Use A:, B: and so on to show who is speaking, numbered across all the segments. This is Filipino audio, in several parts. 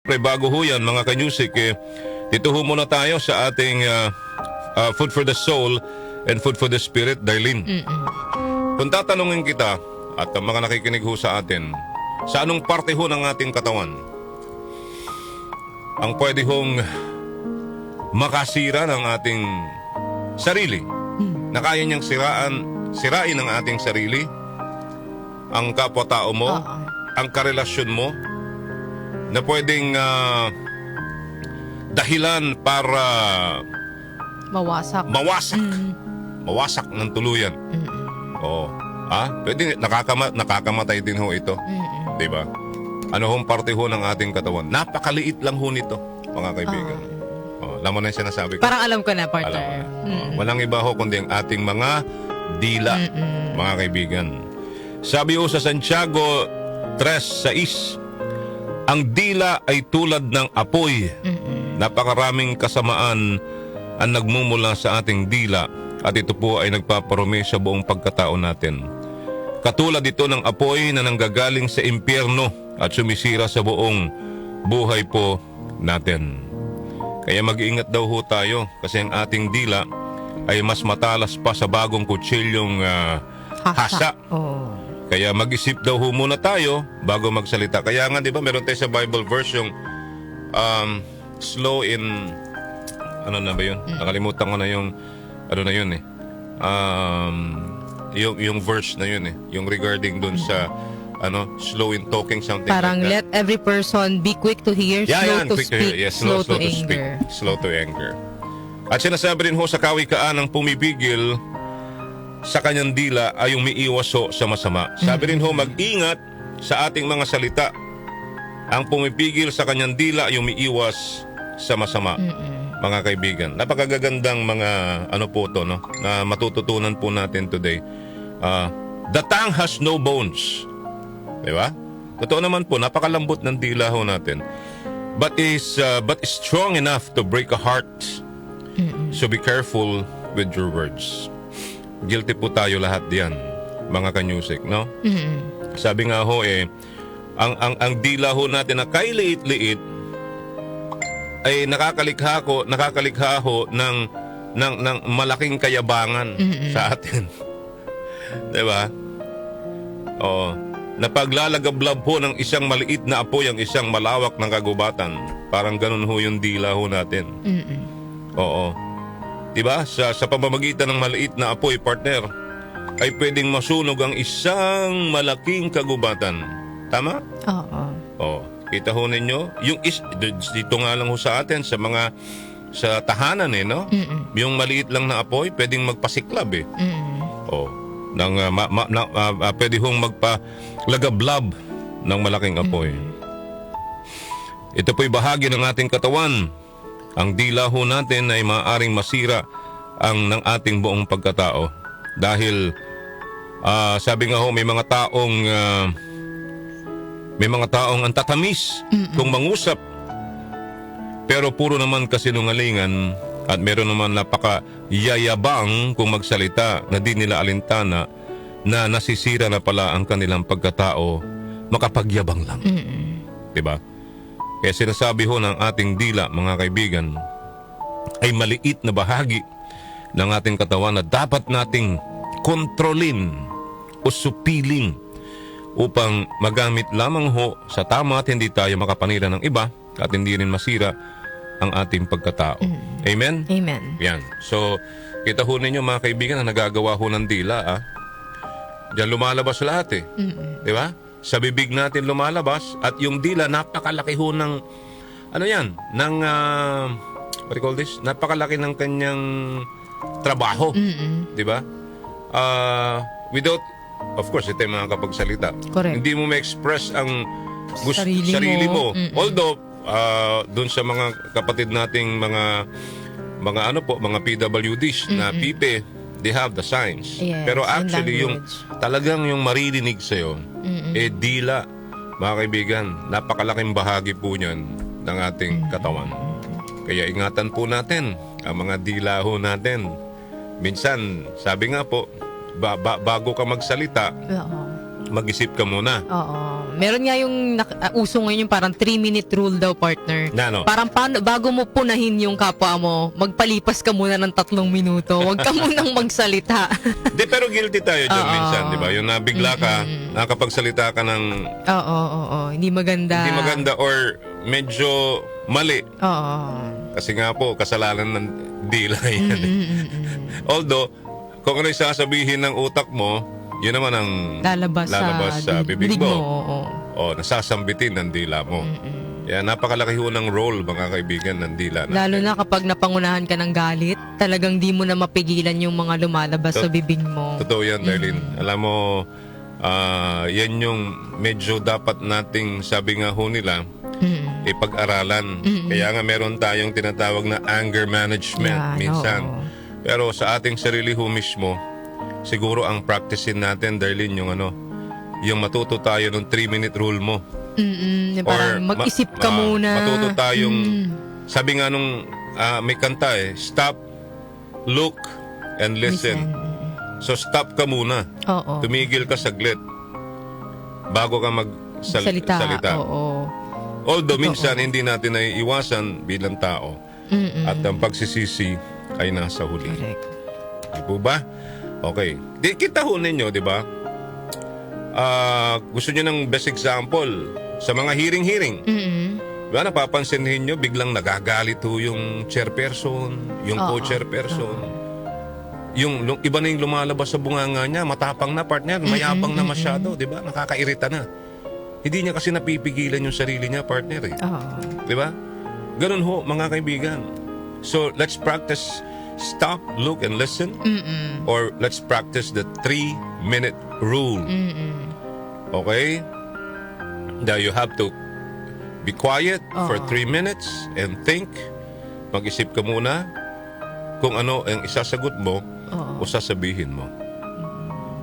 A: Bago ho yan mga kanyusik, dito ho muna tayo sa ating Food for the Soul and Food for the Spirit, Darlene. Kung tatanungin kita at ang mga nakikinig ho sa atin, sa anong parte ho ng ating katawan ang pwede hong makasira ng ating sarili, na kaya niyang sirain ang ating sarili, ang kapwa-tao mo, ang karelasyon mo, na pwedeng dahilan para
B: mawasak
A: ng tuluyan. Pwede nakakamatay din ho ito. 'Di ba? Ano hong parte ho ng ating katawan? Napakaliit lang ho nito, mga kaibigan. Alam mo na 'yung sinasabi ko.
B: Parang alam ko na, partner.
A: Alam mo na. Walang iba ho kundi ang ating mga dila, mga kaibigan. Sabi ho sa Santiago 3:6, ang dila ay tulad ng apoy. Napakaraming kasamaan ang nagmumula sa ating dila at ito po ay nagpaparumi sa buong pagkatao natin. Katulad ito ng apoy na nanggagaling sa impyerno at sumisira sa buong buhay po natin. Kaya mag-iingat daw ho tayo kasi ang ating dila ay mas matalas pa sa bagong kutsilyong hasa. Kaya mag-isip daw ho muna tayo bago magsalita. Kaya nga, di ba, meron tayo sa Bible verse yung slow in, ano na ba yun? Nakalimutan ko na yung, ano na yun yung verse na yun yung regarding dun sa, slow in talking, something
B: parang
A: like that.
B: let every person be quick to hear, slow to speak, slow to anger.
A: Slow to anger. At sinasabi rin ho sa kawikaan ng pumipigil sa kanyang dila ay umiiwas sa masama. Sabi rin ho, mag-ingat sa ating mga salita. Ang pumipigil sa kanyang dila ay umiiwas sa masama. Mga kaibigan, napakagagandang mga na matututunan po natin today. The tongue has no bones. Diba? Totoo naman po, napakalambot ng dila ho natin. But is strong enough to break a heart. So be careful with your words. Guilty po tayo lahat diyan, mga kanyusik, no? Sabi nga ho ang dila ho natin na kailiit-liit ay nakakalikha ho ng malaking kayabangan sa atin. 'Di ba? Napaglalagablab po ng isang maliit na apoy ang isang malawak na kagubatan. Parang ganun ho yung dila ho natin. Diba? Sa pamamagitan ng maliit na apoy, partner, ay pwedeng masunog ang isang malaking kagubatan. Tama? Kita ho ninyo, dito nga lang ho sa atin, sa tahanan no? Yung maliit lang na apoy, pwedeng magpasiklab pwede hong magpalagablab ng malaking apoy. Ito po'y bahagi ng ating katawan. Ang dila ho natin ay maaaring masira ng ating buong pagkatao. Dahil sabi nga ho, may mga taong ang tatamis kung mangusap, pero puro naman kasinungalingan, at meron naman napakayayabang kung magsalita na di nila alintana, na nasisira na pala ang kanilang pagkatao, makapagyabang lang. Diba? Kaya sinasabi ho ng ating dila, mga kaibigan, ay maliit na bahagi ng ating katawan na dapat nating kontrolin o supiling upang magamit lamang ho sa tama at hindi tayo makapanira ng iba at hindi rin masira ang ating pagkatao. Amen?
B: Amen.
A: Yan. So, kita ho ninyo, mga kaibigan, na nagagawa ho ng dila. Diyan lumalabas lahat Di ba? Sa bibig natin lumalabas, at yung dila napakalaki ho ng what do you call this? Napakalaki ng kanyang trabaho. Di ba? Without, of course, ito yung mga kapagsalita.
B: Correct.
A: Hindi mo ma-express ang sarili mo. Although, doon sa mga kapatid nating mga PWDs na pipe, they have the signs.
B: Yes,
A: pero actually yung talagang yung maririnig sa'yo, dila, mga kaibigan, napakalaking bahagi po niyan ng ating katawan. Kaya ingatan po natin ang mga dila ho natin. Minsan, sabi nga po, bago ka magsalita, mag-isip ka muna.
B: Meron nga yung uso ngayon yung parang 3-minute rule daw, partner.
A: Na ano?
B: Parang bago mo punahin yung kapwa mo, magpalipas ka muna ng 3 minuto. Huwag ka munang magsalita.
A: Di, pero guilty tayo dyan minsan, di ba? Yung nabigla ka, nakapagsalita ka ng
B: Oo. Hindi maganda.
A: hindi maganda or medyo mali.
B: Oo.
A: Kasi nga po, kasalanan ng dila yan. Although, kung ano yung sasabihin ng utak mo, yun naman ang
B: Lalabas
A: sa bibig mo.
B: Oo.
A: O, nasasambitin ng dila mo. Kaya napakalaki ho ng role, mga kaibigan, ng dila natin.
B: Lalo na kapag napangunahan ka ng galit, talagang di mo na mapigilan yung mga lumalabas sa bibig mo.
A: Totoo yan, Darlene. Alam mo, yan yung medyo dapat nating, sabi nga ho nila, ipag-aralan. Kaya nga meron tayong tinatawag na anger management
B: Yan,
A: minsan.
B: oo.
A: Pero sa ating sarili ho mismo, siguro ang practicein natin, Darlene, yung matuto tayo ng 3-minute rule mo.
B: Parang mag-isip ka muna.
A: Matuto tayong, sabi nga nung may kanta stop, look, and listen. So stop ka muna.
B: Oo.
A: Tumigil ka saglit bago ka magsalita.
B: Oo.
A: Although minsan hindi natin naiiwasan bilang tao. At ang pagsisisi ay nasa huli.
B: Correct.
A: Di po ba? Okay. Di, kita ho ninyo, di ba? Gusto nyo ng best example sa mga hearing-hearing. Diba, napapansin ninyo, biglang nagagalit ho yung chairperson, yung co-chairperson. Yung iba na yung lumalabas sa bunganga niya, matapang na partner, mayabang na masyado, di ba? Nakakairita na. Hindi niya kasi napipigilan yung sarili niya, partner. Di ba? Ganun ho, mga kaibigan. So, let's practice stop, look, and listen. Or let's practice the 3-minute rule. Okay? Now, you have to be quiet for 3 minutes and think. Mag-isip ka muna kung ano ang isasagot mo o sasabihin mo.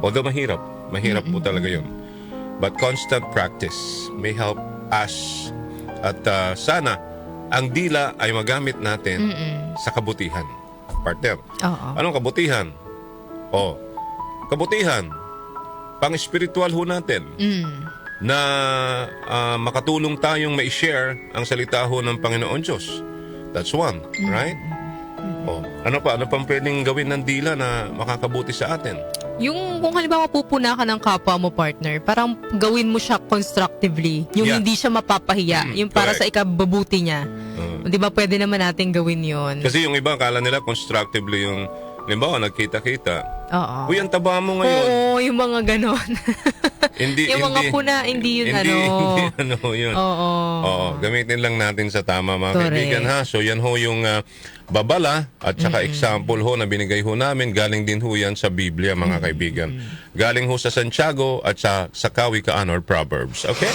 A: Although mahirap. Mahirap po talaga yun. But constant practice may help us. At sana, ang dila ay magamit natin sa kabutihan. Partner. Anong kabutihan? Kabutihan. Pang-espiritual ho natin. Na makatulong tayong ma-share ang salita ho ng Panginoon Diyos. That's one, right? Ano pa? Ano pang pwedeng gawin ng dila na makakabuti sa atin?
B: Yung kung halimbawa pupuna ka ng kapwa mo, partner, parang gawin mo siya constructively. Yung hindi siya mapapahiya. Yung para
A: correct.
B: sa ikabubuti niya. Di ba pwede naman natin gawin yun?
A: Kasi yung iba, akala nila constructively yung, halimbawa, nagkita-kita.
B: Oo.
A: Uy, ang taba mo ngayon.
B: Oo, yung mga ganon. Yung mga puna, hindi yun
A: Hindi yun.
B: Oo.
A: Gamitin lang natin sa tama, mga
B: Correct.
A: kaibigan, ha? So, yan ho yung babala at saka example ho na binigay ho namin. Galing din ho yan sa Biblia, mga kaibigan. Galing ho sa Santiago at sa Kawi-kaan or Proverbs. Okay?